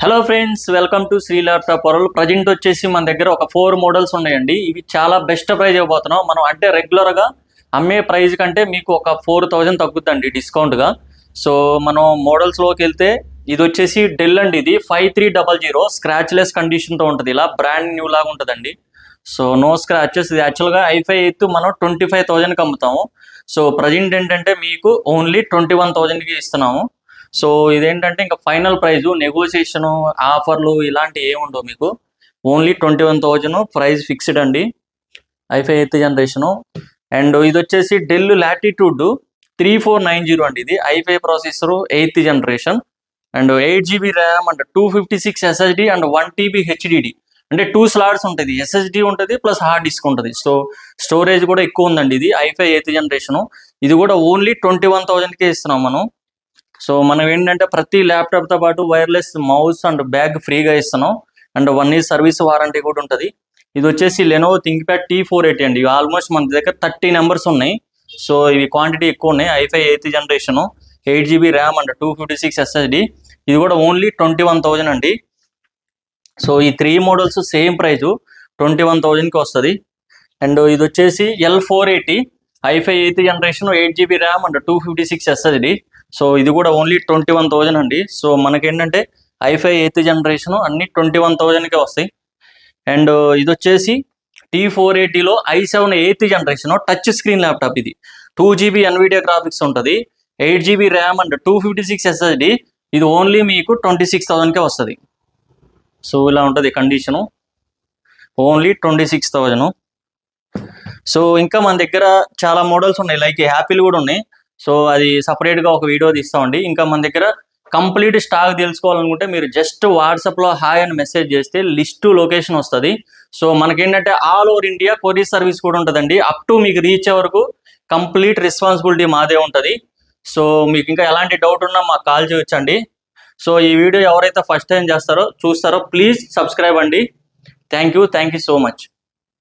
Hello friends, welcome to Shri laptop world. Present వచ్చేసి మన దగ్గర ఒక 4 మోడల్స్ ఉన్నాయండి. ఇవి చాలా బెస్ట్ ప్రైజ్ ఇవ్వబోతున్నాం మనం. అంటే రెగ్యులర్గా అమ్మే ప్రైజ్ కంటే మీకు ఒక 4000 తగ్గుద్దండి డిస్కౌంట్గా. సో మనం మోడల్స్లోకి వెళ్తే ఇది వచ్చేసి డెల్ అండి. ఇది 5300 స్క్రాచ్లెస్ కండిషన్తో ఉంటుంది. ఇలా బ్రాండ్ న్యూ లాగా ఉంటుందండి. So no scratches. ఇది యాక్చువల్గా i5 ఎయిత్ మనం 25,000కి అమ్ముతాము. సో ప్రజెంట్ ఏంటంటే మీకు ఓన్లీ 21,000కి ఇస్తున్నాము. సో ఇదేంటంటే ఇంకా ఫైనల్ ప్రైజ్, నెగోసియేషను, ఆఫర్లు ఇలాంటివి ఏముండవు మీకు. ఓన్లీ 21,000 ప్రైస్ ఫిక్స్డ్ అండి. i5 eighth generation. అండ్ ఇది వచ్చేసి డెల్ లాటిట్యూడ్ 3490 అండి. ఇది i5 processor, eighth generation. And 8GB RAM and 256 SSD and 1TB HDD. అంటే 2 స్లాట్స్ ఉంటుంది. SSD ఉంటుంది ప్లస్ హార్డ్ డిస్క్ ఉంటుంది. సో స్టోరేజ్ కూడా ఎక్కువ ఉందండి. ఇది i5 ఎయిత్ జనరేషను. ఇది కూడా ఓన్లీ 21,000కే ఇస్తున్నాం మనం. సో మనం ఏంటంటే ప్రతి ల్యాప్టాప్తో పాటు వైర్లెస్ మౌస్ అండ్ బ్యాగ్ ఫ్రీగా ఇస్తున్నాం. అండ్ 1 year సర్వీస్ వారంటీ కూడా ఉంటుంది. ఇది వచ్చేసి లెనోవో థింక్ప్యాడ్ T480 అండి. ఆల్మోస్ట్ మన దగ్గర 30 నెంబర్స్ ఉన్నాయి. సో ఇవి క్వాంటిటీ ఎక్కువ ఉన్నాయి. i5 eighth generation, 8GB RAM and 256 SSD. ఇది కూడా ఓన్లీ 21,000 అండి. సో ఈ 3 మోడల్స్ సేమ్ ప్రైజు 21,000కి వస్తుంది. అండ్ ఇది వచ్చేసి L480 i5 eighth generation, 8GB RAM and 256 SSD. So ఇది కూడా ఓన్లీ 21,000 అండి. సో మనకేంటంటే i5 ఎయిత్ జనరేషన్ అన్ని 21,000కే వస్తాయి. అండ్ ఇది వచ్చేసి T480లో i7 eighth generation touch screen laptop. ఇది 2GB NVIDIA గ్రాఫిక్స్ ఉంటుంది, 8GB ర్యామ్ అండ్ 256 SSD. ఇది ఓన్లీ మీకు 26,000కే వస్తుంది. సో ఇలా ఉంటుంది కండిషను, ఓన్లీ 26,000. సో ఇంకా మన దగ్గర చాలా మోడల్స్ ఉన్నాయి, లైక్ హ్యాపీలు కూడా ఉన్నాయి. సో అది సపరేట్గా ఒక వీడియో తీస్తామండి. ఇంకా మన దగ్గర కంప్లీట్ స్టాక్ తెలుసుకోవాలనుకుంటే మీరు జస్ట్ వాట్సాప్లో హాయ్ అని మెసేజ్ చేస్తే లిస్టు, లొకేషన్ వస్తుంది. సో మనకేంటంటే all over India courier service కూడా ఉంటుందండి. అప్ టు మీకు రీచ్ వరకు కంప్లీట్ రెస్పాన్సిబిలిటీ మాదే ఉంటుంది. సో మీకు ఇంకా ఎలాంటి డౌట్ ఉన్నా మాకు కాల్ చేయొచ్చండి. సో ఈ వీడియో ఎవరైతే ఫస్ట్ టైం చూస్తారో ప్లీజ్ సబ్స్క్రైబ్ అండి. Thank you so much.